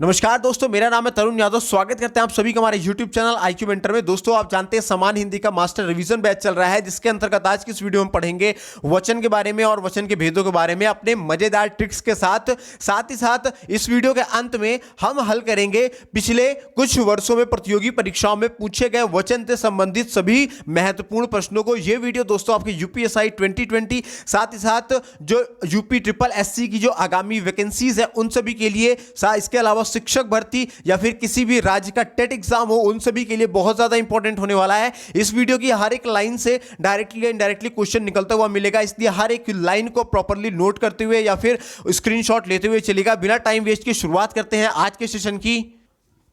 नमस्कार दोस्तों, मेरा नाम है तरुण यादव। स्वागत करते हैं आप सभी का हमारे YouTube चैनल IQ मेंटर में। दोस्तों, आप जानते हैं समान हिंदी का मास्टर रिवीजन बैच चल रहा है, जिसके अंतर्गत आज की इस वीडियो में पढ़ेंगे वचन के बारे में और वचन के भेदों के बारे में अपने मजेदार ट्रिक्स के साथ। साथ ही साथ इस वीडियो के अंत में हम हल करेंगे पिछले कुछ वर्षों में प्रतियोगी परीक्षाओं में पूछे गए वचन से संबंधित सभी महत्वपूर्ण प्रश्नों को। यह वीडियो दोस्तों आपके UPSI 2020, साथ ही साथ जो UPSSC की जो आगामी वैकेंसीज है उन सभी के लिए, इसके अलावा शिक्षक भर्ती या फिर किसी भी राज्य का टेट एग्जाम हो, उन सभी के लिए बहुत ज्यादा इंपॉर्टेंट होने वाला है। इस वीडियो की हर एक लाइन से डायरेक्टली या इनडायरेक्टली क्वेश्चन निकलता हुआ मिलेगा, इसलिए हर एक लाइन को प्रॉपर्ली नोट करते हुए या फिर स्क्रीनशॉट लेते हुए चलेगा। बिना टाइम वेस्ट की शुरुआत करते हैं आज के सेशन की।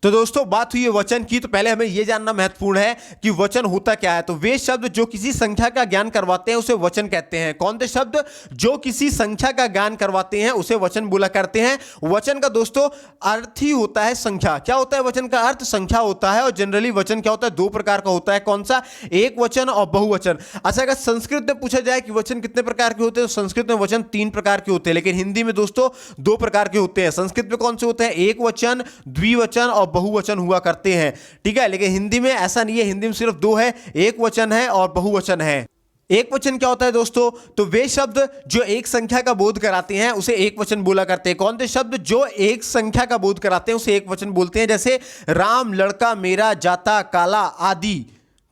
तो दोस्तों, बात हुई है वचन की, तो पहले हमें यह जानना महत्वपूर्ण है कि वचन होता क्या है। तो वे शब्द जो किसी संख्या का ज्ञान करवाते हैं उसे वचन कहते हैं। कौन से शब्द जो किसी संख्या का ज्ञान करवाते हैं उसे वचन बोला करते हैं। वचन का दोस्तों अर्थ ही होता है संख्या। क्या होता है वचन का अर्थ? संख्या होता है। और जनरली वचन क्या होता है? दो प्रकार का होता है। कौन सा? एक वचन और बहुवचन। अच्छा, अगर संस्कृत में पूछा जाए कि वचन कितने प्रकार के होते हैं, तो संस्कृत में वचन 3 प्रकार के होते हैं, लेकिन हिंदी में दोस्तों 2 प्रकार के होते हैं। संस्कृत में कौन से होते हैं? एक वचन, द्विवचन और बहुवचन हुआ करते हैं। ठीक है, लेकिन हिंदी में ऐसा नहीं है। हिंदी में सिर्फ 2 है, एक वचन है और बहुवचन है। एक वचन क्या होता है दोस्तों? तो वे शब्द जो एक संख्या का बोध कराते हैं उसे एक वचन बोला करते हैं। कौन से शब्द जो एक संख्या का बोध कराते हैं उसे एक वचन बोलते हैं, जैसे राम, लड़का, मेरा, जाता, काला आदि।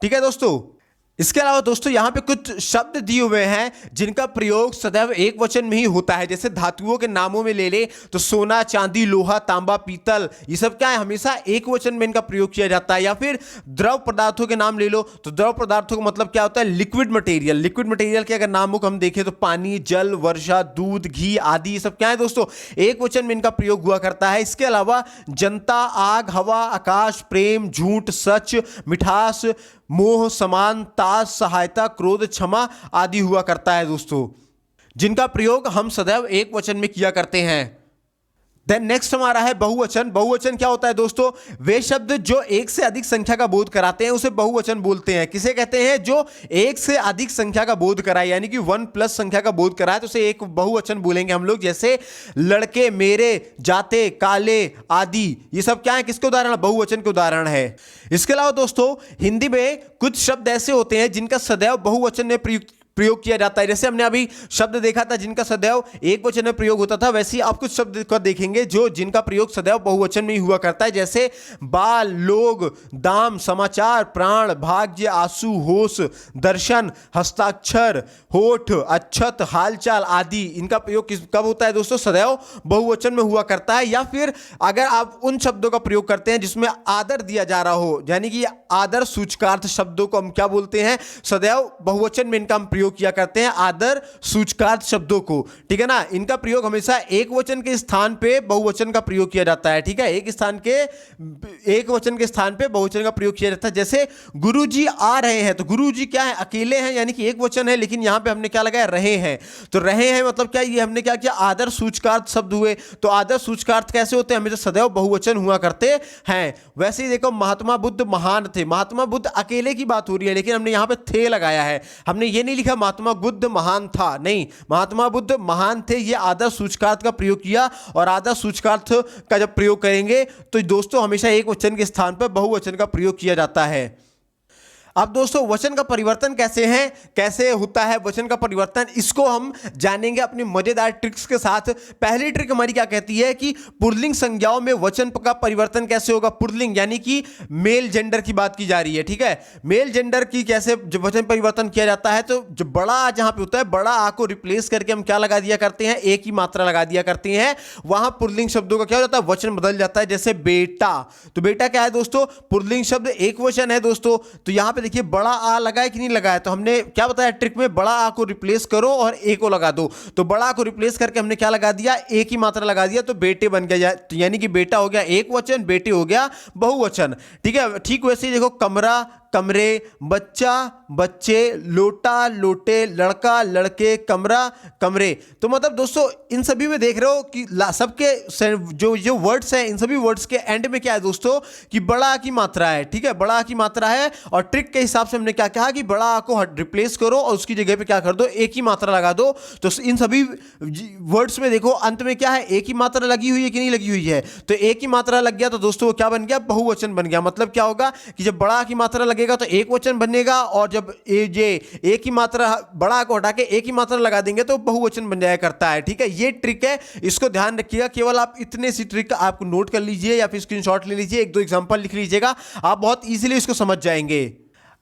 ठीक है दोस्तों। इसके अलावा दोस्तों यहां पे कुछ शब्द दिए हुए हैं जिनका प्रयोग सदैव एक वचन में ही होता है। जैसे धातुओं के नामों में ले ले तो सोना, चांदी, लोहा, तांबा, पीतल, ये सब क्या है? हमेशा एक वचन में इनका प्रयोग किया जाता है। या फिर द्रव पदार्थों के नाम ले लो तो द्रव पदार्थों का मतलब क्या होता है? Liquid material. लिक्विड मटेरियल के अगर नामों को हम देखें तो पानी, जल, वर्षा, दूध, घी आदि, ये सब क्या है दोस्तों? एक वचन में इनका प्रयोग हुआ करता है। इसके अलावा जनता, आग, हवा, आकाश, प्रेम, झूठ, सच, मिठास, मोह, समान, ताज, सहायता, क्रोध, क्षमा आदि हुआ करता है दोस्तों, जिनका प्रयोग हम सदैव एक वचन में किया करते हैं। देन नेक्स्ट हमारा है बहुवचन। बहुवचन क्या होता है दोस्तों? वे शब्द जो एक से अधिक संख्या का बोध कराते हैं उसे बहुवचन बोलते हैं। किसे कहते हैं? जो एक से अधिक संख्या का बोध कराए, यानी कि 1+ संख्या का बोध कराए, तो उसे एक बहुवचन बोलेंगे हम लोग। जैसे लड़के, मेरे, जाते, काले आदि, ये सब क्या है? किसके उदाहरण? बहुवचन के उदाहरण है। इसके अलावा दोस्तों हिंदी में कुछ शब्द ऐसे होते हैं जिनका सदैव बहुवचन में प्रयोग किया जाता है। जैसे हमने अभी शब्द देखा था जिनका सदैव एक वचन में प्रयोग होता था, वैसे ही आप कुछ शब्द को देखेंगे जो जिनका प्रयोग सदैव बहुवचन में ही हुआ करता है। जैसे बाल, लोग, दाम, समाचार, प्राण, भाग्य, आंसू, होश, दर्शन, हस्ताक्षर, होठ, अक्षत, हालचाल आदि, इनका प्रयोग कब होता है दोस्तों? सदैव बहुवचन में हुआ करता है। या फिर अगर आप उन शब्दों का प्रयोग करते हैं जिसमें आदर दिया जा रहा हो, यानी कि आदर सूचकार्थ शब्दों को हम क्या बोलते हैं? सदैव बहुवचन में इनका हम प्रयोग किया करते हैं, आदर सूचकार्थ शब्दों को। ठीक है ना। इनका प्रयोग हमेशा एक वचन के स्थान पे बहुवचन का प्रयोग किया जाता है। ठीक है, एक वचन के स्थान पे बहुवचन का प्रयोग किया जाता है। जैसे गुरुजी आ रहे हैं, तो गुरुजी क्या है? अकेले हैं, यानी कि एक वचन है, लेकिन यहां पे हमने क्या लगाया? रहे हैं। तो रहे हैं मतलब क्या? ये हमने क्या किया? आदर सूचकार्थ शब्द हुए। तो आदर सूचकार्थ कैसे होते हैं? हमेशा सदैव बहुवचन हुआ करते हैं। वैसे ही देखो, महात्मा बुद्ध महान थे। महात्मा बुद्ध अकेले की बात हो रही है, लेकिन हमने यहां पे थे लगाया है। हमने ये नहीं लिखा महात्मा बुद्ध महान था, नहीं, महात्मा बुद्ध महान थे। ये आदर सूचकार्थ का प्रयोग किया। और आदर सूचकार्थ का जब प्रयोग करेंगे तो दोस्तों हमेशा एक वचन के स्थान पर बहुवचन का प्रयोग किया जाता है। अब दोस्तों वचन का परिवर्तन कैसे होता है वचन का परिवर्तन, इसको हम जानेंगे अपनी मजेदार ट्रिक्स के साथ। पहली ट्रिक हमारी क्या कहती है कि पुल्लिंग संज्ञाओं में वचन का परिवर्तन कैसे होगा? पुल्लिंग यानी कि मेल जेंडर की बात की जा रही है। ठीक है, मेल जेंडर की कैसे वचन परिवर्तन किया जाता है? तो जो बड़ा आ जहां पे होता है, बड़ा आ को रिप्लेस करके हम क्या लगा दिया करते हैं? एक ही मात्रा लगा दिया करते हैं। वहां पुल्लिंग शब्दों का क्या हो जाता है? वचन बदल जाता है। जैसे बेटा, तो बेटा क्या है दोस्तों? पुल्लिंग शब्द एक वचन है दोस्तों। तो यहां देखिए बड़ा आ लगा है कि नहीं लगा है? तो हमने क्या बताया ट्रिक में? बड़ा आ को रिप्लेस करो और ए को लगा दो। तो बड़ा आ को रिप्लेस करके हमने क्या लगा दिया? एक ही मात्रा लगा दिया, तो बेटे बन गया। तो यानी कि बेटा हो गया एक वचन, बेटे हो गया बहुवचन। ठीक है, ठीक वैसे ही देखो, कमरा, कमरे, बच्चा, बच्चे, लोटा, लोटे, लड़का, लड़के, कमरा, कमरे। तो मतलब दोस्तों इन सभी में देख रहे हो कि सबके जो वर्ड्स हैं, इन सभी वर्ड्स के एंड में क्या है दोस्तों कि बड़ा की मात्रा है। ठीक है, बड़ा की मात्रा है और ट्रिक के हिसाब से हमने क्या कहा कि बड़ा को रिप्लेस करो और उसकी जगह पे क्या कर दो, एक ही मात्रा लगा दो। तो इन सभी वर्ड्स में देखो अंत में क्या है, एक ही मात्रा लगी हुई है कि नहीं लगी हुई है। तो एक ही मात्रा लग गया तो दोस्तों वो क्या बन गया, बहुवचन बन गया। मतलब क्या होगा कि जब बड़ा की मात्रा लगेगा तो एक वचन बनेगा और जब ये एक ही मात्रा बड़ा को हटा के एक ही मात्रा लगा देंगे तो बहुवचन बन जाया करता है। ठीक है, ये ट्रिक है, इसको ध्यान रखिएगा। केवल आप इतने सी ट्रिक आपको नोट कर लीजिए या फिर स्क्रीनशॉट ले लीजिए, एक दो एग्जांपल लिख लीजिएगा, आप बहुत इजीली इसको समझ जाएंगे।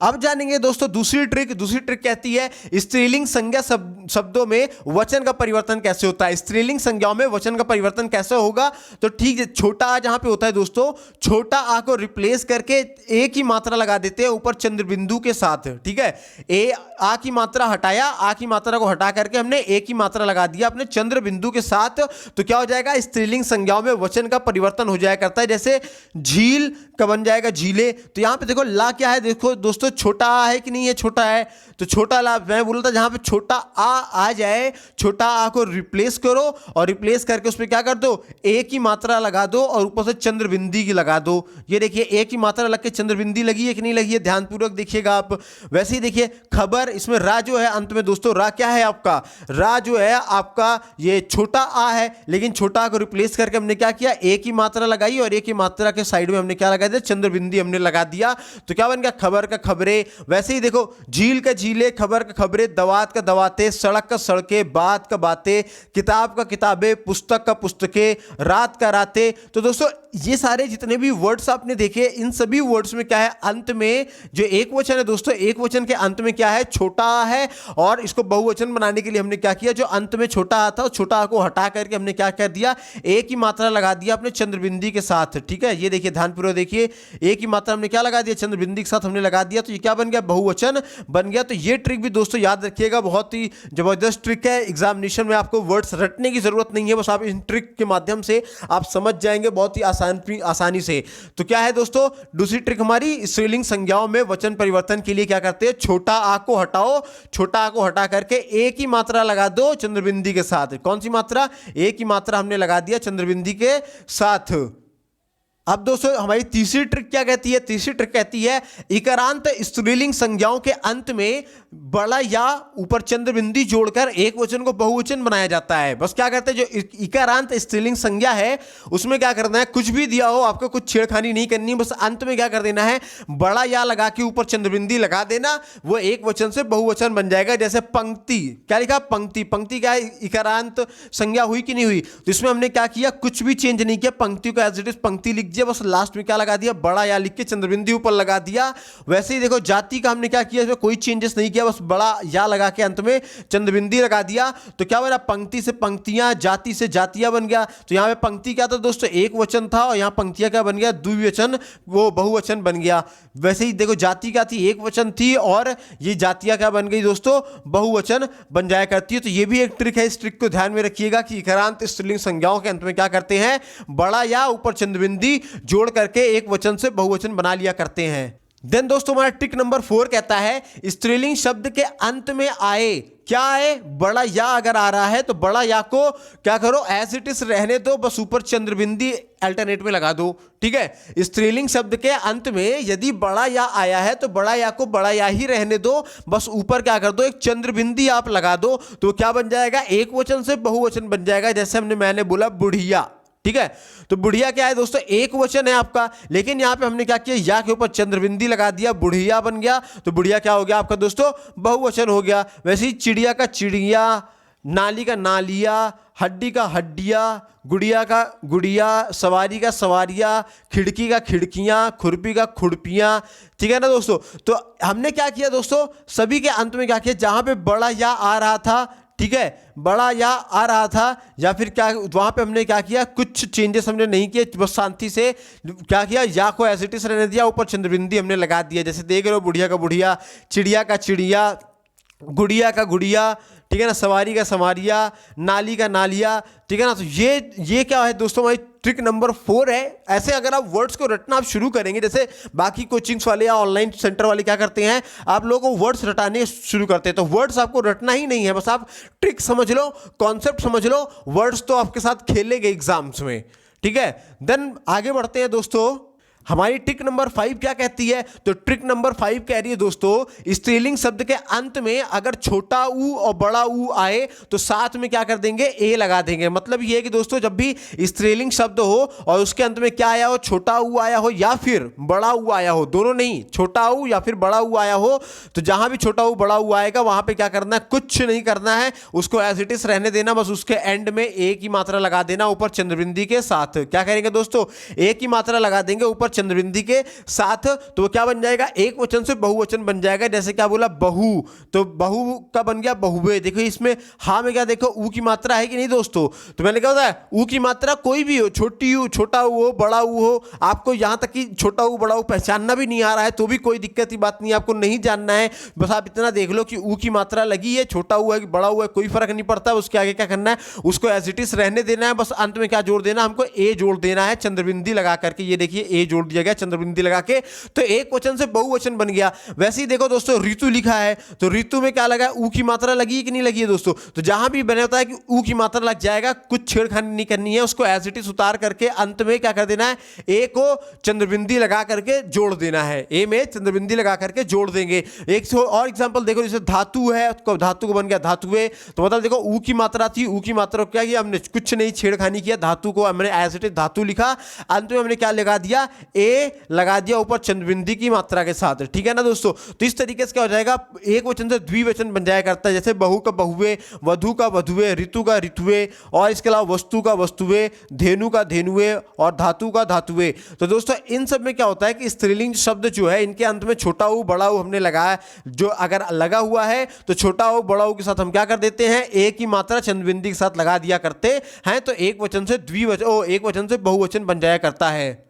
अब जानेंगे दोस्तों दूसरी ट्रिक कहती है स्त्रीलिंग संज्ञा शब्दों में वचन का परिवर्तन कैसे होता है। स्त्रीलिंग संज्ञाओं में वचन का परिवर्तन कैसे होगा, तो ठीक है, छोटा आ जहां पे होता है दोस्तों, छोटा आ को रिप्लेस करके एक ही मात्रा लगा देते हैं ऊपर चंद्र बिंदु के साथ। ठीक है, आ की मात्रा हटाया, आ की मात्रा को हटा करके हमने एक ही मात्रा लगा दिया अपने चंद्र बिंदु के साथ, तो क्या हो जाएगा, स्त्रीलिंग संज्ञाओं में वचन का परिवर्तन हो जाया करता है। जैसे झील का बन जाएगा झीले। तो यहां पे देखो ला क्या है, देखो दोस्तों छोटा आ है कि नहीं है, छोटा है। तो छोटा ला मैं बोल रहा था जहां पे छोटा आ जाए, छोटा आ को रिप्लेस करो और रिप्लेस करके उसमें क्या कर दो, एक ही मात्रा लगा दो और ऊपर से चंद्रबिंदी की लगा दो। ये देखिए एक ही मात्रा लग के चंद्रबिंदी लगी है कि नहीं लगी है, ध्यानपूर्वक देखिएगा आप। वैसे ही देखिए खबर, इसमें रा जो है अंत में दोस्तों, रा क्या है आपका, रा जो है आपका ये छोटा आ है, लेकिन छोटा आ को रिप्लेस करके हमने क्या किया, एक ही मात्रा लगाई और एक ही मात्रा के साइड में हमने क्या लगा दिया, चंद्रबिंदी हमने लगा दिया। तो क्या बन गया, खबर का खबरें। वैसे ही देखो झील का झीले, खबर का खबरें, दवात का दवाते, सड़क का सड़कें, बात का बातें, किताब का किताबें, पुस्तक का पुस्तकें, रात का रातें। तो दोस्तों ये सारे जितने भी वर्ड्स आपने देखे, इन सभी वर्ड्स में क्या है, अंत में जो एक वचन है दोस्तों, एक वचन के अंत में क्या है, छोटा आ है। और इसको बहुवचन बनाने के लिए हमने क्या किया, जो अंत में छोटा आ था, छोटा आ को हटा करके हमने क्या कर दिया, एक ही मात्रा लगा दिया अपने चंद्रबिंदी के साथ। ठीक है, ये देखिए ध्यानपूर्वक देखिए, एक ही मात्रा हमने क्या लगा दिया, चंद्रबिंदी के साथ हमने लगा दिया, तो ये क्या बन गया, बहुवचन बन गया। तो ये ट्रिक भी दोस्तों याद रखिएगा, बहुत ही जबरदस्त ट्रिक है। एग्जामिनेशन में आपको वर्ड्स रटने की जरूरत नहीं है, बस आप इन ट्रिक के माध्यम से आप समझ जाएंगे बहुत ही आसानी से। तो क्या है दोस्तों दूसरी ट्रिक हमारी, स्त्रीलिंग संज्ञाओं में वचन परिवर्तन के लिए क्या करते हैं, छोटा आ को हटाओ, छोटा आ को हटा करके एक ही मात्रा लगा दो चंद्रबिंदी के साथ। कौन सी मात्रा, एक ही मात्रा हमने लगा दिया चंद्रबिंदी के साथ। अब दोस्तों हमारी तीसरी ट्रिक क्या कहती है, तीसरी ट्रिक कहती है इकारांत स्त्रीलिंग संज्ञाओं के अंत में बड़ा या ऊपर चंद्रबिंदी जोड़कर एक वचन को बहुवचन बनाया जाता है। बस क्या करते हैं, जो इकारांत स्त्रीलिंग संज्ञा है उसमें क्या करना है, कुछ भी दिया हो आपको कुछ छेड़खानी नहीं करनी, बस अंत में क्या कर देना है, बड़ा या लगा के ऊपर चंद्रबिंदी लगा देना, वो एक वचन से बहुवचन बन जाएगा। जैसे पंक्ति, क्या लिखा, पंक्ति। पंक्ति क्या है, इकारांत संज्ञा हुई कि नहीं हुई, तो इसमें हमने क्या किया, कुछ भी चेंज नहीं किया, पंक्ति को एज इट इज पंक्ति लिख दिया, बस लास्ट में क्या लगा दिया, बड़ा या लिख के चंद्रबिंदी ऊपर लगा दिया। वैसे ही देखो जाति का हमने क्या किया, इसमें कोई चेंजेस नहीं किया, बस बड़ा या लगा के अंत में चंद्रबिंदी लगा दिया। तो क्या बना, पंक्ति से पंक्तियां, जाति से जातियां बन गया। तो यहां पे पंक्ति क्या था दोस्तों, एक वचन था, और यहां पंक्तियां क्या बन गया, द्विवचन, वो बहुवचन बन गया। वैसे ही देखो जाति क्या थी, एक वचन थी, और ये जातियां क्या बन गई दोस्तों, बहुवचन बन जाया करती है। तो ये भी एक ट्रिक है, इस ट्रिक को ध्यान में रखिएगा कि इकारांत स्त्रीलिंग संज्ञाओं के अंत में क्या करते हैं, बड़ा या ऊपर चंद्रबिंदी जोड़ करके एक वचन से बहुवचन बना लिया करते हैं। देन दोस्तों हमारा ट्रिक नंबर 4 कहता है स्त्रीलिंग शब्द के अंत में आए, क्या है, बड़ा या अगर आ रहा है तो बड़ा या को क्या करो, एज इट इज रहने दो, बस ऊपर चंद्रबिंदी अल्टरनेट में लगा दो। ठीक है, स्त्रीलिंग शब्द के अंत में यदि बड़ा या आया है तो बड़ा या को बड़ा या ही रहने दो, बस ऊपर क्या कर दो, एक चंद्रबिंदी आप लगा दो, तो क्या बन जाएगा, एक वचन से बहुवचन बन जाएगा। जैसे मैंने बोला बुढ़िया। ठीक है, तो बुढ़िया क्या है दोस्तों, एक वचन है आपका, लेकिन यहां पे हमने क्या किया, या के ऊपर चंद्रबिंदी लगा दिया, बुढ़िया बन गया। तो बुढ़िया क्या हो गया आपका दोस्तों, बहुवचन हो गया। वैसे ही चिड़िया का चिड़िया, नाली का नालिया, हड्डी का हड्डिया, गुड़िया का गुड़िया, सवारी का सवारियाँ, खिड़की का खिड़कियाँ, खुरपी का खुरपियाँ। ठीक है ना दोस्तों, तो हमने क्या किया दोस्तों, सभी के अंत में क्या किया, जहां पे बड़ा या आ रहा था, ठीक है, बड़ा या आ रहा था, या फिर क्या वहां पे हमने क्या किया, कुछ चेंजेस हमने नहीं किए, बस शांति से क्या किया, या को एज इट इज रहने दिया, ऊपर चंद्रबिंदी हमने लगा दिया। जैसे देख रहे हो, बुढ़िया का बुढ़िया, चिड़िया का चिड़िया, गुड़िया का गुड़िया, ठीक है ना, सवारी का सवारिया, नाली का नालिया। ठीक है ना, तो ये क्या है दोस्तों, हमारी ट्रिक नंबर 4 है, ऐसे अगर आप वर्ड्स को रटना आप शुरू करेंगे, जैसे बाकी कोचिंग्स वाले या ऑनलाइन सेंटर वाले क्या करते हैं, आप लोगों को वर्ड्स रटाने शुरू करते हैं, तो वर्ड्स आपको रटना ही नहीं है, बस आप ट्रिक समझ लो, कॉन्सेप्ट समझ लो, वर्ड्स तो आपके साथ खेलेंगे एग्जाम्स में, ठीक है। देन आगे बढ़ते हैं दोस्तों, हमारी ट्रिक नंबर 5 क्या कहती है, तो ट्रिक नंबर 5 कह रही है दोस्तों, स्त्रीलिंग शब्द के अंत में अगर छोटा ऊ और बड़ा ऊ आए तो साथ में क्या कर देंगे, ए लगा देंगे। मतलब ये है कि दोस्तों जब भी स्त्रीलिंग शब्द हो और उसके अंत में क्या आया हो, छोटा ऊ आया हो या फिर बड़ा ऊ आया हो, दोनों नहीं, छोटा ऊ या फिर बड़ा ऊ आया हो, तो जहां भी छोटा ऊ बड़ा ऊ आएगा वहां पे क्या करना है, कुछ नहीं करना है, उसको एज इट इज रहने देना, बस उसके एंड में ए की मात्रा लगा देना ऊपर चंद्रबिंदी के साथ। क्या करेंगे दोस्तों, ए की मात्रा लगा देंगे ऊपर चंद्रबिंदी के साथ, तो वो क्या बन जाएगा, एक वचन से बहुवचन बन जाएगा। जैसे क्या बोला, बहु, तो बहु का बन गया बहुवे। देखो इसमें हा में क्या, देखो ऊ की मात्रा है कि नहीं दोस्तों, तो मैंने क्या बताया, ऊ की मात्रा कोई भी हो, छोटी ऊ, छोटा ऊ हो, बड़ा ऊ हो, आपको यहां तक कि छोटा ऊ बड़ा ऊ पहचानना भी नहीं आ रहा है तो भी कोई दिक्कत की बात नहीं, आपको नहीं जानना है, बस आप इतना देख लो कि ऊ की मात्रा लगी है, छोटा ऊ है कि बड़ा ऊ है, कोई फर्क नहीं पड़ता। उसके आगे क्या करना है, उसको एज इट इज रहने देना है, बस अंत में क्या जोड़ देना, हमको ए जोड़ देना है चंद्रबिंदी लगा करके। ये देखिए ए जोड़ दिया गया चंद्रबिंदी लगा के, तो एक वचन से बहुवचन बन गया। वैसे ही देखो दोस्तों, ऋतु लिखा है तो ऋतु में क्या लगा है, ऊ की मात्रा लगी है कि नहीं लगी है दोस्तों, तो जहां भी बने होता है कि ऊ की मात्रा लग जाएगा, कुछ छेड़खानी नहीं करनी है, उसको एज इट इज उतार करके अंत में क्या कर देना है, ए को चंद्रबिंदी लगा करके जोड़ देना है, ए में चंद्रबिंदी लगा करके जोड़ देंगे। एक और एग्जांपल देखो, जैसे धातु है, तो धातु को बन गया धातुए, तो मतलब देखो ऊ की मात्रा थी, ऊ की मात्रा क्या किया हमने, कुछ नहीं छेड़खानी किया, धातु को हमने एज इट इज धातु लिखा, अंत में हमने क्या लगा दिया, ए लगा दिया ऊपर चंद्रबिंदी की मात्रा के साथ, ठीक है ना दोस्तों। तो इस तरीके से क्या हो जाएगा, एक वचन से द्विवचन बन जाया करता है, जैसे बहु का बहुवे, वधु का वधुवे, ऋतु का ऋतुवे, और इसके अलावा वस्तु का वस्तुवे, धेनु का धेनुवे और धातु का धातुवे। तो दोस्तों इन सब में क्या होता है कि स्त्रीलिंग शब्द जो है इनके अंत में छोटा ऊ बड़ा ऊ हमने लगाया, जो अगर लगा हुआ है तो छोटा ऊ बड़ा ऊ के साथ हम क्या कर देते हैं, ए की मात्रा चंद्रबिंदी के साथ लगा दिया करते हैं, तो एक वचन से द्विवचन, एक वचन से बहुवचन बन जाया करता है।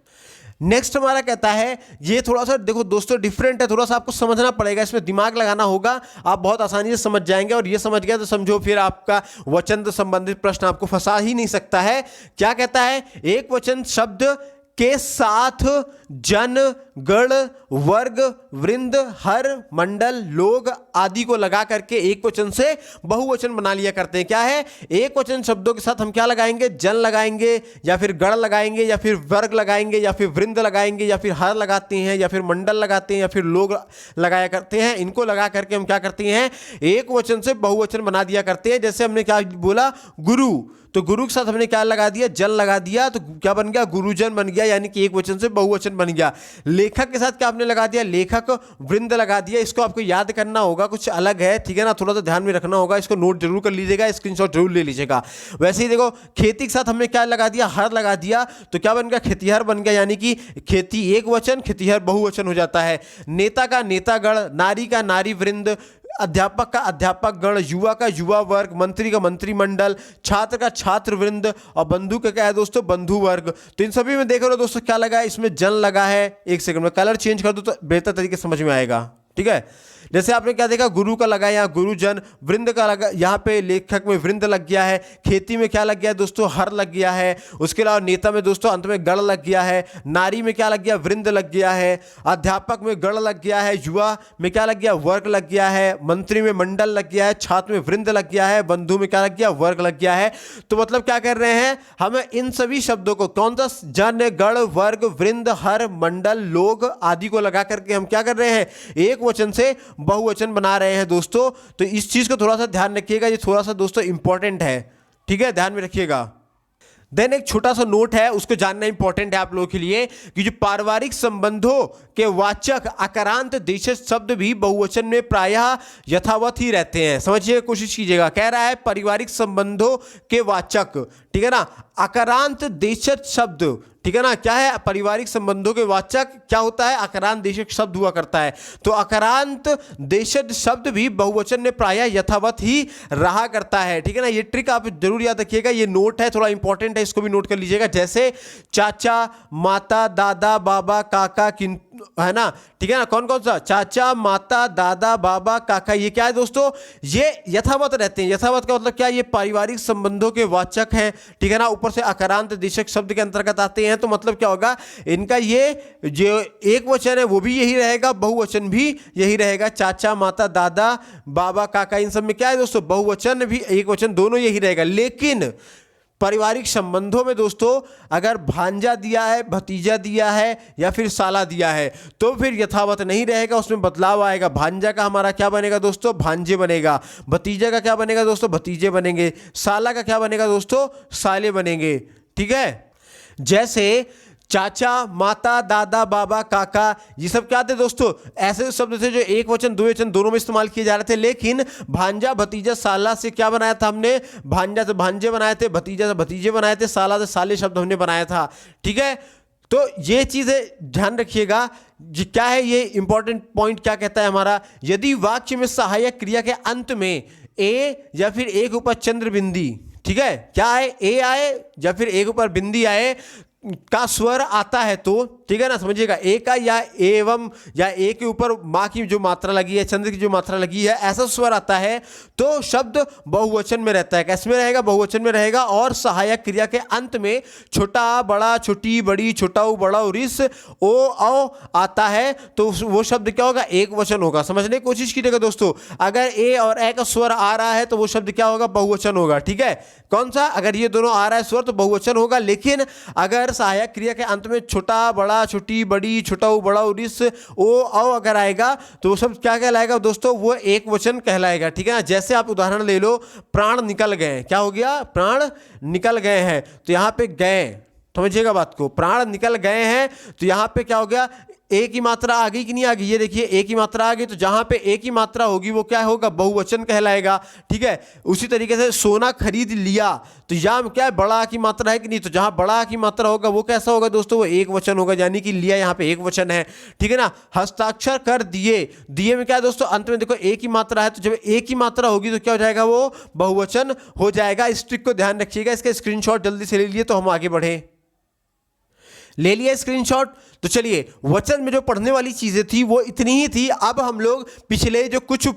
नेक्स्ट हमारा कहता है, ये थोड़ा सा देखो दोस्तों डिफरेंट है, थोड़ा सा आपको समझना पड़ेगा, इसमें दिमाग लगाना होगा, आप बहुत आसानी से समझ जाएंगे, और ये समझ गया तो समझो फिर आपका वचन से संबंधित प्रश्न आपको फंसा ही नहीं सकता है। क्या कहता है, एक वचन शब्द के साथ जन, गण, वर्ग, वृंद, हर, मंडल, लोग आदि को लगा करके एक वचन से बहुवचन बना लिया करते हैं। क्या है, एक वचन शब्दों के साथ हम क्या लगाएंगे, जन लगाएंगे या फिर गण लगाएंगे या फिर वर्ग लगाएंगे या फिर वृंद लगाएंगे या फिर हर लगाते हैं या फिर मंडल लगाते हैं या फिर लोग लगाया करते हैं। इनको लगा करके हम क्या करते हैं, एक वचन से बहुवचन बना दिया करते हैं। जैसे हमने क्या बोला, गुरु, तो गुरु के साथ हमने क्या लगा दिया, जन लगा दिया, तो क्या बन गया, गुरुजन बन गया, यानी कि एक वचन से बहुवचन बन गया। लेखक के साथ क्या आपने लगा दिया, लेखक, वृंद लगा दिया। इसको आपको याद करना होगा, कुछ अलग है, ठीक है ना, थोड़ा सा ध्यान में रखना होगा, इसको नोट जरूर कर लीजिएगा, स्क्रीनशॉट जरूर ले लीजिएगा। वैसे ही देखो, खेती के साथ हमने क्या लगा दिया, हर लगा दिया, तो क्या बन गया, खेतीहर बन गया, यानी कि खेती एक वचन, खेतीहर बहुवचन हो जाता है। नेता का नेतागण, नारी का नारी वृंद, अध्यापक का अध्यापक गण, युवा का युवा वर्ग, मंत्री का मंत्रिमंडल, छात्र का छात्र वृंद और बंधु का क्या है दोस्तों, बंधु वर्ग। तो इन सभी में देख रहे हो दोस्तों क्या लगा है, इसमें जन लगा है। एक सेकंड में कलर चेंज कर दो तो बेहतर तरीके से समझ में आएगा, ठीक है। जैसे आपने क्या देखा, गुरु का लगा यहाँ गुरुजन, वृंद का लगा यहाँ पे लेखक में वृंद लग गया है, खेती में क्या लग गया है दोस्तों, हर लग गया है। उसके अलावा नेता में दोस्तों अंत में गण लग गया है, नारी में क्या लग गया, वृंद लग गया है, अध्यापक में गण लग गया है, युवा में क्या लग गया, वर्ग लग गया है, मंत्री में मंडल लग गया है, छात्र में वृंद लग गया है, बंधु में क्या लग गया, वर्ग लग गया है। तो मतलब क्या कर रहे हैं, हमें इन सभी शब्दों को कौन सा, जन, गण, वर्ग, वृंद, हर, मंडल, लोग आदि को लगा करके हम क्या कर रहे हैं, एक वचन से बहुवचन बना रहे हैं दोस्तों। तो इस चीज को थोड़ा सा ध्यान रखिएगा, ये थोड़ा सा दोस्तों इंपॉर्टेंट है, ठीक है, ध्यान में रखिएगा। देन एक छोटा सा नोट है, उसको जानना इंपॉर्टेंट है आप लोगों के लिए, कि जो पारिवारिक संबंधों के वाचक अकारांत देशज शब्द भी बहुवचन में प्रायः यथावत ही रहते हैं। समझिए, कोशिश कीजिएगा। कह रहा है पारिवारिक संबंधों के वाचक, ठीक है ना, अकारांत देशज शब्द, ठीक है ना, क्या है, पारिवारिक संबंधों के वाचक क्या होता है, अकारांत देशज शब्द हुआ करता है। तो अकारांत देशज शब्द भी बहुवचन में प्रायः यथावत ही रहा करता है, ठीक है ना। ये ट्रिक आप जरूर याद रखिएगा, ये नोट है, थोड़ा इंपॉर्टेंट है, इसको भी नोट कर लीजिएगा। जैसे चाचा, माता, दादा, बाबा, काका, है ना, ठीक है ना। कौन कौन सा? चाचा, माता, दादा, बाबा, काका, ये क्या है दोस्तों? ये यथावत रहते हैं। यथावत का मतलब क्या? ये पारिवारिक संबंधों के वाचक हैं, ठीक है ना। ऊपर से अकारांत देशक शब्द के अंतर्गत आते हैं, तो मतलब क्या होगा इनका? ये जो एक वचन है वो भी यही रहेगा, बहुवचन भी यही रहेगा। चाचा, माता, दादा, बाबा, काका, इन सब में क्या है दोस्तों? बहुवचन भी एक वचन दोनों यही रहेगा। लेकिन पारिवारिक संबंधों में दोस्तों अगर भांजा दिया है, भतीजा दिया है या फिर साला दिया है तो फिर यथावत नहीं रहेगा, उसमें बदलाव आएगा। भांजा का हमारा क्या बनेगा दोस्तों? भांजे बनेगा। भतीजा का क्या बनेगा दोस्तों? भतीजे बनेंगे। साला का क्या बनेगा दोस्तों? साले बनेंगे, ठीक है। जैसे चाचा, माता, दादा, बाबा, काका, ये सब क्या थे दोस्तों? ऐसे शब्द थे जो एक वचन दो वचन दोनों में इस्तेमाल किए जा रहे थे। लेकिन भांजा, भतीजा, साला से क्या बनाया था हमने? भांजा से भांजे बनाए थे, भतीजा से भतीजे बनाए थे, साला से साले शब्द हमने बनाया था, ठीक है। तो ये चीज़ें ध्यान रखिएगा। क्या है ये इंपॉर्टेंट पॉइंट? क्या कहता है हमारा? यदि वाक्य में सहायक क्रिया के अंत में ए या फिर एक ऊपर चंद्र बिंदी, ठीक है, क्या आए? ए आए या फिर एक ऊपर बिंदी आए का स्वर आता है तो, ठीक है ना, समझिएगा, ए का या एवं या ए के ऊपर माँ की जो मात्रा लगी है, चंद्र की जो मात्रा लगी है, ऐसा स्वर आता है तो शब्द बहुवचन में रहता है। कैसे में रहेगा? बहुवचन में रहेगा। और सहायक क्रिया के अंत में छोटा, बड़ा, छोटी, बड़ी, छोटाऊ, बड़ाऊ, रिस, ओ, औ आता है तो वो शब्द क्या होगा? एक वचन होगा। समझने की कोशिश कीजिएगा दोस्तों। अगर ए और ए का स्वर आ रहा है तो वो शब्द क्या होगा? बहुवचन होगा, ठीक है। कौन सा? अगर ये दोनों आ रहा है स्वर तो बहुवचन होगा। लेकिन अगर सहायक क्रिया के अंत में छोटा, बड़ा, छोटी, बड़ी, छोटाऊ, बड़ाऊ, रिस, ओ, औ अगर आएगा तो वो शब्द क्या कहलाएगा दोस्तों? वो एक वचन कहलाएगा, ठीक है ना। जैसे आप उदाहरण ले लो, प्राण निकल गए। क्या हो गया? प्राण निकल गए हैं, तो यहां पे गए, समझिएगा बात को। प्राण निकल गए हैं तो यहां पे क्या हो गया? एक ही मात्रा आ गई कि नहीं आ गई? ये देखिए एक ही मात्रा आ गई, तो जहां पे एक ही मात्रा होगी वो क्या होगा? बहुवचन कहलाएगा, ठीक है। उसी तरीके से सोना खरीद लिया, तो यहाँ क्या है? बड़ा की मात्रा है कि नहीं? तो जहां बड़ा की मात्रा होगा वो कैसा होगा दोस्तों? वो एक वचन होगा, यानी कि लिया यहाँ पे एक वचन है, ठीक है ना। हस्ताक्षर कर दिए, दिए में क्या है दोस्तों? अंत में देखो एक ही मात्रा है, तो जब एक ही मात्रा होगी तो क्या हो जाएगा? वो बहुवचन हो जाएगा। इस ट्रिक को ध्यान रखिएगा। इसका स्क्रीनशॉट जल्दी से ले लिए तो हम आगे बढ़े। ले लिया स्क्रीनशॉट? तो चलिए, वचन में जो पढ़ने वाली चीजें थी वो इतनी ही थी। अब हम लोग पिछले जो कुछ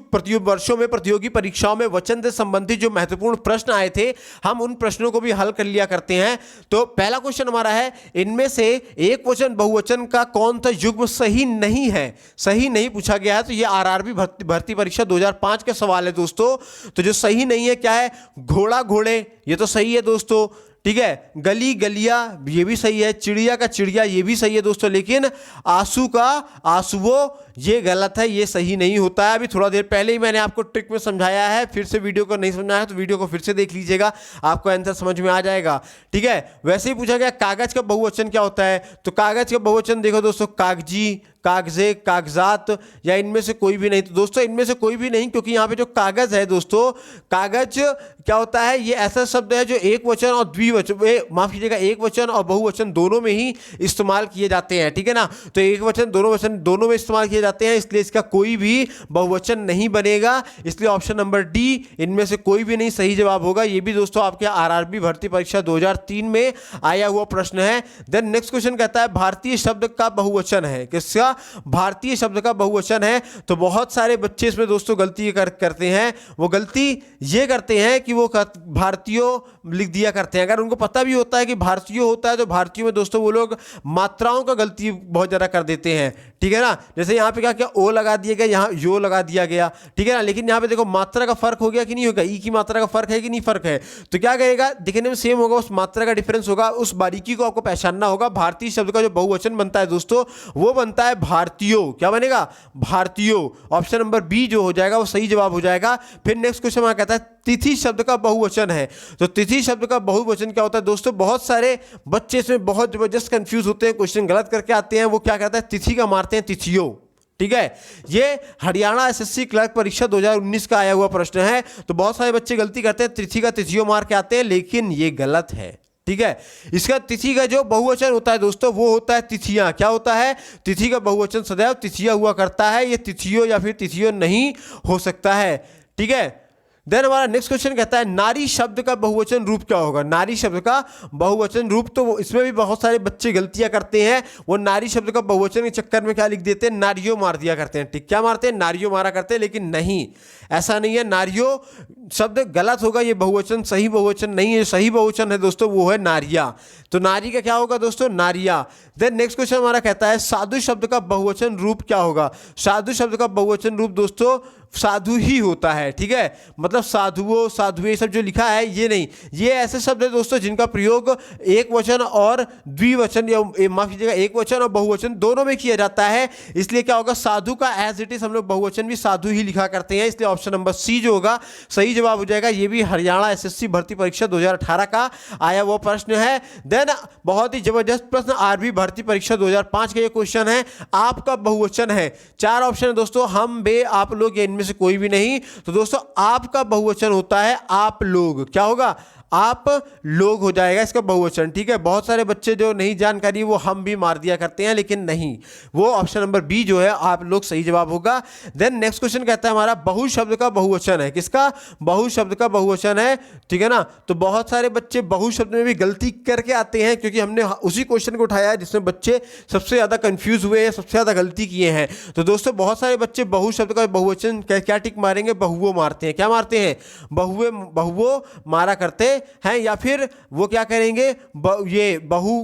वर्षों में प्रतियोगी परीक्षाओं में वचन से संबंधित जो महत्वपूर्ण प्रश्न आए थे, हम उन प्रश्नों को भी हल कर लिया करते हैं। तो पहला क्वेश्चन हमारा है, इनमें से एक वचन बहुवचन का कौन सा युग्म सही नहीं है? सही नहीं पूछा गया है, तो ये आरआरबी भर्ती परीक्षा 2005 का सवाल है दोस्तों। तो जो सही नहीं है क्या है? घोड़ा, घोड़े, ये तो सही है दोस्तों, ठीक है। गली, गलिया, ये भी सही है। चिड़िया का चिड़िया, ये भी सही है दोस्तों। लेकिन आंसू का आंसुओं, ये गलत है, ये सही नहीं होता है। अभी थोड़ा देर पहले ही मैंने आपको ट्रिक में समझाया है। फिर से वीडियो को नहीं समझाया तो वीडियो को फिर से देख लीजिएगा, आपको आंसर समझ में आ जाएगा, ठीक है। वैसे ही पूछा गया कागज का बहुवचन क्या होता है? तो कागज का बहुवचन देखो दोस्तों, कागजी, कागजे, कागजात, या इनमें से कोई भी नहीं। तो दोस्तों इनमें से कोई भी नहीं, क्योंकि यहाँ पे जो कागज है दोस्तों, कागज क्या होता है? ये ऐसा शब्द है जो एक वचन और द्विवचन, माफ कीजिएगा, एक वचन और बहुवचन दोनों में ही इस्तेमाल किए जाते हैं, ठीक है ना। तो एक वचन दोनों में इस्तेमाल किए जाते हैं, इसलिए इसका कोई भी बहुवचन नहीं बनेगा। इसलिए ऑप्शन नंबर डी, इनमें से कोई भी नहीं सही जवाब होगा। ये भी दोस्तों आपके आरआरबी भर्ती परीक्षा 2003 में आया हुआ प्रश्न है। देन नेक्स्ट क्वेश्चन कहता है भारतीय शब्द का बहुवचन है। किसका? भारतीय शब्द का बहुवचन है। तो बहुत सारे बच्चे इसमें दोस्तों गलती करते हैं। वो गलती ये करते हैं कि वो भारतीयों लिख दिया करते हैं। अगर उनको पता भी होता है कि भारतीय होता है तो भारतीयों में दोस्तों वो लोग मात्राओं का गलती बहुत ज़्यादा कर देते हैं, ठीक है ना। जैसे यहाँ पे क्या क्या ओ लगा दिया गया, यहाँ यो लगा दिया गया, ठीक है ना। लेकिन यहाँ पे देखो मात्रा का फर्क हो गया कि नहीं होगा? ई की मात्रा का फर्क है कि नहीं फर्क है? तो क्या कहेगा? दिखने में सेम होगा, उस मात्रा का डिफरेंस होगा, उस बारीकी को आपको पहचानना होगा। भारतीय शब्द का जो बहुवचन बनता है दोस्तों वो बनता है भारतीयों। क्या बनेगा? भारतीयों। ऑप्शन नंबर बी जो हो जाएगा वो सही जवाब हो जाएगा। फिर नेक्स्ट क्वेश्चन हमारा कहता है तिथि शब्द का बहुवचन है। तो तिथि शब्द का बहुवचन क्या होता है दोस्तों? बहुत सारे बच्चे इसमें बहुत जबरदस्त कंफ्यूज होते हैं, क्वेश्चन गलत करके आते हैं। वो क्या कहता है? तिथि का मारते हैं तिथियों, ठीक है। ये हरियाणा एसएससी क्लर्क परीक्षा 2019 का आया हुआ प्रश्न है। तो बहुत सारे बच्चे गलती करते हैं, तिथि का तिथियों मार के आते हैं, लेकिन ये गलत है, ठीक है। इसका तिथि का जो बहुवचन होता है दोस्तों वो होता है तिथियां। क्या होता है? तिथि का बहुवचन सदैव तिथियां हुआ करता है। ये तिथियों या फिर तिथियों नहीं हो सकता है, ठीक है। देन हमारा नेक्स्ट क्वेश्चन कहता है नारी शब्द का बहुवचन रूप क्या होगा। नारी शब्द का बहुवचन रूप, तो इसमें भी बहुत सारे बच्चे गलतियां करते हैं। वो नारी शब्द का बहुवचन के चक्कर में क्या लिख देते हैं, नारियों मार दिया करते हैं। ठीक, क्या मारते हैं, नारियों मारा करते हैं। लेकिन नहीं, ऐसा नहीं है। नारियों शब्द गलत होगा, ये बहुवचन सही बहुवचन नहीं है। सही बहुवचन है दोस्तों वो है नारिया। तो नारी का क्या होगा दोस्तों, नारिया। देन नेक्स्ट क्वेश्चन हमारा कहता है साधु शब्द का बहुवचन रूप क्या होगा। साधु शब्द का बहुवचन रूप दोस्तों साधु ही होता है। ठीक है, मतलब साधुओं साधुए सब जो लिखा है ये नहीं, ये ऐसे शब्द है दोस्तों जिनका प्रयोग एक वचन और द्विवचन या माफ कीजिएगा एक वचन और बहुवचन दोनों में किया जाता है। इसलिए क्या होगा, साधु का एज इट इज हम लोग बहुवचन भी साधु ही लिखा करते हैं। इसलिए ऑप्शन नंबर सी जो होगा सही जवाब हो जाएगा। ये भी हरियाणा एसएससी भर्ती परीक्षा 2018 का आया वो प्रश्न है। देन बहुत ही जबरदस्त प्रश्न, आरबी भर्ती परीक्षा 2005 का ये क्वेश्चन है। आपका बहुवचन है, 4 ऑप्शन है दोस्तों, हम बे आप लोग या इनमें से कोई भी नहीं। तो दोस्तों आपका बहुवचन होता है आप लोग। क्या होगा, आप लोग हो जाएगा इसका बहुवचन। ठीक है, बहुत सारे बच्चे जो नहीं जानकारी वो हम भी मार दिया करते हैं, लेकिन नहीं, वो ऑप्शन नंबर बी जो है आप लोग सही जवाब होगा। देन नेक्स्ट क्वेश्चन कहता है हमारा बहु शब्द का बहुवचन है। किसका, बहु शब्द का बहुवचन है। ठीक है ना, तो बहुत सारे बच्चे बहु शब्द में भी गलती करके आते हैं, क्योंकि हमने उसी क्वेश्चन को उठाया है जिसमें बच्चे सबसे ज्यादा कंफ्यूज हुए हैं, सबसे ज्यादा गलती किए हैं। तो दोस्तों बहुत सारे बच्चे बहु शब्द का बहुवचन क्या टिक मारेंगे, बहुओं मारते हैं। क्या मारते हैं, बहुओं मारा करते हैं, या फिर वो क्या करेंगे, ये बहु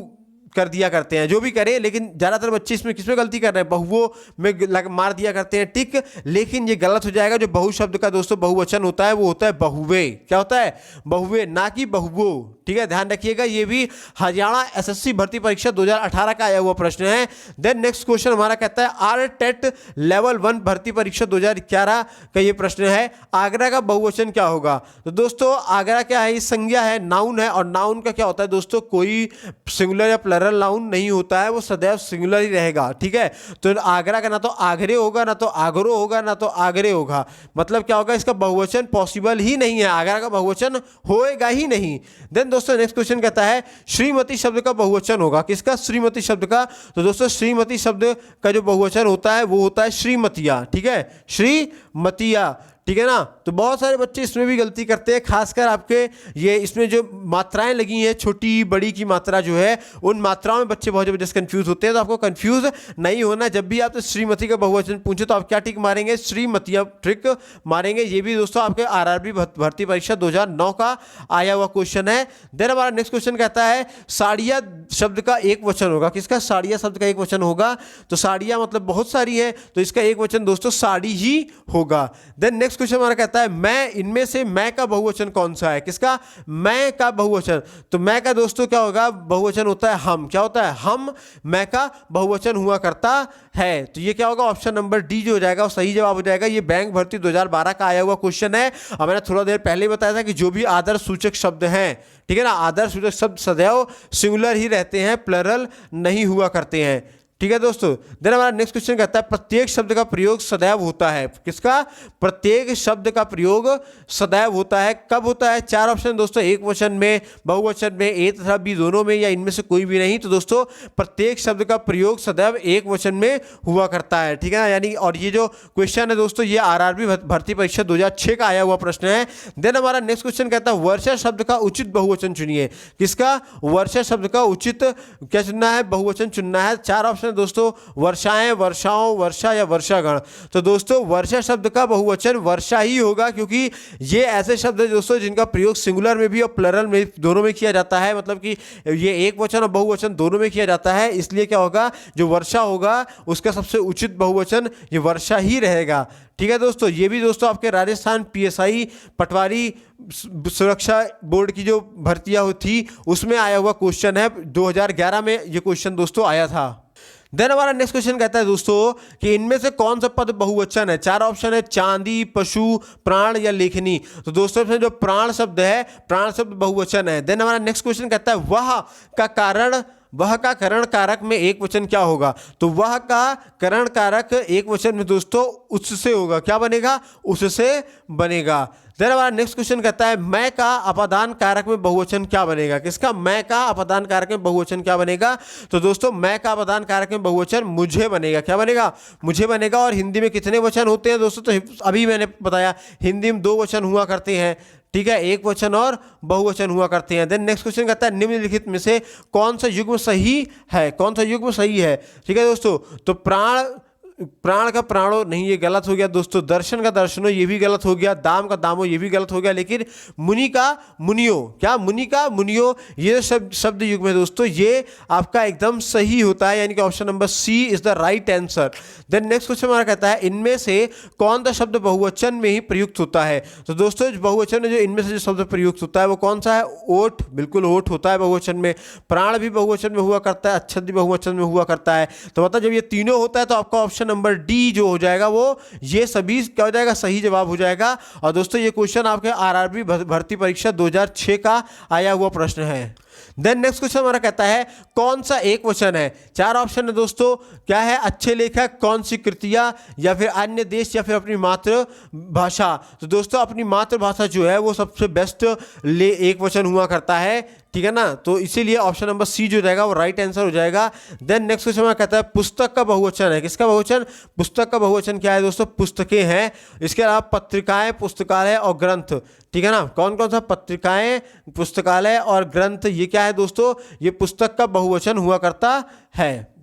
कर दिया करते हैं। जो भी करें, लेकिन ज़्यादातर बच्चे इसमें किसमें गलती कर रहे हैं, बहुओं में मार दिया करते हैं टिक। लेकिन ये गलत हो जाएगा। जो बहु शब्द का दोस्तों बहुवचन होता है वो होता है बहुवे। क्या होता है, बहुवे, ना कि बहुओं। ठीक है, ध्यान रखिएगा। ये भी हरियाणा एसएससी भर्ती परीक्षा 2018 का आया हुआ प्रश्न है। देन नेक्स्ट क्वेश्चन हमारा कहता है आर टेट लेवल 1 भर्ती परीक्षा 2011 का ये प्रश्न है। आगरा का बहुवचन क्या होगा। तो दोस्तों आगरा क्या है, संज्ञा है, नाउन है। और नाउन का क्या होता है दोस्तों, कोई सिंगुलर या प्लरल नाउन नहीं होता है, वो सदैव सिंगुलर ही रहेगा। ठीक है, तो आगरा का ना तो आगरे होगा, ना तो आगरो होगा, ना तो आगरे होगा। मतलब क्या होगा, इसका बहुवचन पॉसिबल ही नहीं है, आगरा का बहुवचन होएगा ही नहीं। देन दोस्तों नेक्स्ट क्वेश्चन कहता है श्रीमती शब्द का बहुवचन होगा। किसका, श्रीमती शब्द का। तो दोस्तों श्रीमती शब्द का जो बहुवचन होता है वो होता है श्रीमतिया। ठीक है, श्रीमतिया। ठीक है ना, तो बहुत सारे बच्चे इसमें भी गलती करते हैं, खासकर आपके ये इसमें जो मात्राएं लगी हैं, छोटी बड़ी की मात्रा जो है, उन मात्राओं में बच्चे बहुत जबरदस्त कंफ्यूज होते हैं। तो आपको कंफ्यूज नहीं होना, जब भी आप श्रीमती का बहुवचन पूछे तो आप क्या टिक मारेंगे, श्रीमतिया ट्रिक मारेंगे। ये भी दोस्तों आपके आरआरबी भर्ती परीक्षा 2009 का आया हुआ क्वेश्चन है। देन हमारा नेक्स्ट क्वेश्चन कहता है साड़िया शब्द का एक वचन होगा। किसका, साड़िया शब्द का एक वचन होगा। तो साड़ियाँ मतलब बहुत सारी है, तो इसका एक वचन दोस्तों साड़ी ही होगा। देन नेक्स्ट क्वेश्चन हमारा कहता है मैं, इनमें से मैं का बहुवचन कौन सा है। किसका, मैं का बहुवचन। तो मैं का दोस्तों क्या होगा, बहुवचन होता है हम। क्या होता है, हम। मैं का बहुवचन हुआ करता है। तो ये क्या होगा, ऑप्शन नंबर डी जो हो जाएगा वो सही जवाब हो जाएगा। ये बैंक भर्ती 2012 का आया हुआ क्वेश्चन है। और मैंने थोड़ा देर पहले ही बताया था कि जो भी आदर्श सूचक शब्द हैं, ठीक है ना, आदर्श सूचक शब्द सदैव सिंगुलर ही रहते हैं, प्लरल नहीं हुआ करते हैं। ठीक है दोस्तों। देन हमारा नेक्स्ट क्वेश्चन कहता है प्रत्येक शब्द का प्रयोग सदैव होता है। किसका, प्रत्येक शब्द का प्रयोग सदैव होता है। कब होता है, 4 ऑप्शन दोस्तों, एक वचन में, बहुवचन में, ए तथा बी दोनों में, या इनमें से कोई भी नहीं। तो दोस्तों प्रत्येक शब्द का प्रयोग सदैव एक वचन में हुआ करता है। ठीक है ना, यानी और ये जो क्वेश्चन है दोस्तों ये आरआरबी भर्ती परीक्षा 2006 का आया हुआ प्रश्न है। देन हमारा नेक्स्ट क्वेश्चन कहता है वर्षा शब्द का उचित बहुवचन चुनिए। किसका, वर्षा शब्द का उचित क्या चुनना है, बहुवचन चुनना है। 4 ऑप्शन दोस्तों, वर्षाएं, वर्षाओं, वर्षा या वर्षागण। तो दोस्तों वर्षा शब्द का बहुवचन वर्षा ही होगा, क्योंकि ये ऐसे शब्द है दोस्तों जिनका प्रयोग सिंगुलर में भी और प्लरल में दोनों में किया जाता है। मतलब कि ये एक वचन और बहुवचन दोनों में किया जाता है। इसलिए क्या होगा, जो वर्षा होगा उसका सबसे उचित बहुवचन ये वर्षा ही रहेगा। ठीक है दोस्तों, ये भी दोस्तों आपके राजस्थान पीएसआई पटवारी सुरक्षा बोर्ड की जो भर्तियां थी उसमें आया हुआ क्वेश्चन है। 2011 में ये क्वेश्चन दोस्तों आया था। देन हमारा नेक्स्ट क्वेश्चन कहता है दोस्तों कि इनमें से कौन सा पद बहुवचन है। 4 ऑप्शन है, चांदी, पशु, प्राण या लेखनी। तो दोस्तों इसमें जो प्राण शब्द है, प्राण शब्द बहुवचन है। देन हमारा नेक्स्ट क्वेश्चन कहता है वह का कारण वह का करण कारक में एक वचन क्या होगा? तो वह का करण कारक एक वचन में दोस्तों उससे होगा। क्या बनेगा? उससे बनेगा। देन हमारा नेक्स्ट क्वेश्चन कहता है मैं का अपादान कारक में बहुवचन क्या बनेगा? किसका? मैं का अपादान कारक में बहुवचन क्या बनेगा? तो दोस्तों मैं का अपादान कारक में बहुवचन मुझे बनेगा। क्या बनेगा? मुझे बनेगा। और हिंदी में कितने वचन होते हैं दोस्तों? तो अभी मैंने बताया हिंदी में 2 वचन हुआ करते हैं, ठीक है, एक वचन और बहुवचन हुआ करते हैं। देन नेक्स्ट क्वेश्चन कहता है निम्नलिखित में से कौन सा युग्म सही है? कौन सा युग्म सही है? ठीक है दोस्तों, तो प्राण का प्राणो नहीं, ये गलत हो गया दोस्तों। दर्शन का दर्शनो, ये भी गलत हो गया। दाम का दामो, ये भी गलत हो गया। लेकिन मुनि का मुनियो, क्या? मुनि का मुनियो, ये शब्द युग्म है दोस्तों, ये आपका एकदम सही होता है, यानी कि option number C is the right answer. Then next question हमारा कहता है इनमें से कौन सा शब्द बहुवचन में ही प्रयुक्त होता है? तो दोस्तों बहुवचन में जो इनमें से जो शब्द प्रयुक्त होता है वो कौन सा है? ओठ, बिल्कुल ओठ होता है बहुवचन में। प्राण भी बहुवचन में हुआ करता है, अच्छद भी बहुवचन में हुआ करता है। तो मतलब जब ये तीनों होता है तो आपका ऑप्शन नंबर डी जो हो जाएगा वो ये सभी क्या हो जाएगा? सही जवाब हो जाएगा। और दोस्तों ये क्वेश्चन आपके आरआरबी भर्ती परीक्षा 2006 का आया हुआ प्रश्न है। देन नेक्स्ट क्वेश्चन हमारा कहता है कौन सा एक वचन है? 4 ऑप्शन है दोस्तों, क्या है? अच्छे लेखक, कौन सी कृतियां, या फिर अन्य देश, या फिर अपनी मातृभाषा। तो दोस्तों अपनी मातृभाषा जो है वो सबसे बेस्ट एक वचन हुआ करता है, ठीक है ना। तो इसीलिए ऑप्शन नंबर सी जो रहेगा वो राइट आंसर हो जाएगा। देन नेक्स्ट क्वेश्चन हमारा कहता है पुस्तक का बहुवचन है। किसका बहुवचन? पुस्तक का बहुवचन क्या है दोस्तों? पुस्तकें हैं। इसके अलावा पत्रिकाएं, पुस्तकालय और ग्रंथ, ठीक है ना। कौन कौन सा? पत्रिकाएं, पुस्तकालय और ग्रंथ, ये क्या है दोस्तों? ये पुस्तक का बहुवचन हुआ करता है।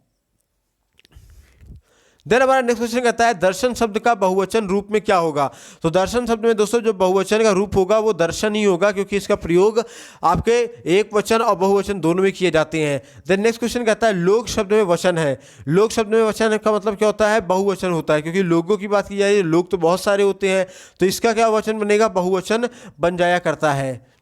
देन हमारा नेक्स्ट क्वेश्चन कहता है दर्शन शब्द का बहुवचन रूप में क्या होगा? तो दर्शन शब्द में दोस्तों जो बहुवचन का रूप होगा वो दर्शन ही होगा, क्योंकि इसका प्रयोग आपके एक वचन और बहुवचन दोनों में किए जाते हैं। देन नेक्स्ट क्वेश्चन कहता है लोक शब्द में वचन है। लोक शब्द में वचन का मतलब क्या होता है? बहुवचन होता है, क्योंकि लोगों की बात की जाए, लोग तो बहुत सारे होते हैं, तो इसका क्या वचन बनेगा? बहुवचन बन जाया करता है।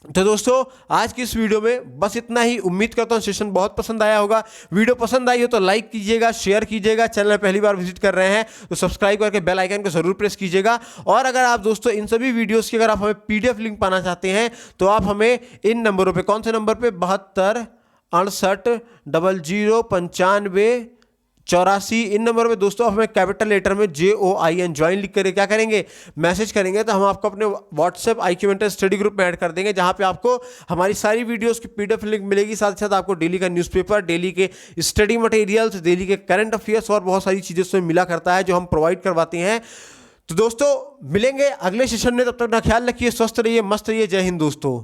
तो दोस्तों आज की इस वीडियो में बस इतना ही। उम्मीद करता हूँ सेशन बहुत पसंद आया होगा। वीडियो पसंद आई हो तो लाइक कीजिएगा, शेयर कीजिएगा। चैनल पहली बार विजिट कर रहे हैं तो सब्सक्राइब करके बेल आइकन को जरूर प्रेस कीजिएगा। और अगर आप दोस्तों इन सभी वीडियोस की अगर आप हमें पीडीएफ लिंक पाना चाहते हैं तो आप हमें इन नंबरों पर, कौन से नंबर पर? 72 68 00 95 84, इन नंबर में दोस्तों आप हमें कैपिटल लेटर में JOIN ज्वाइन लिख कर क्या करेंगे? मैसेज करेंगे तो हम आपको अपने WhatsApp IQ mentor study group में ऐड कर देंगे, जहां पे आपको हमारी सारी वीडियोस की PDF लिंक मिलेगी। साथ ही साथ आपको डेली का न्यूज़पेपर, डेली के स्टडी मटेरियल्स, डेली के करंट अफेयर्स और बहुत सारी चीज़ें उसमें मिला करता है जो हम प्रोवाइड करवाते हैं। तो दोस्तों मिलेंगे अगले सेशन में, तब तक ना ख्याल रखिए, स्वस्थ रहिए, मस्त रहिए। जय हिंद दोस्तों।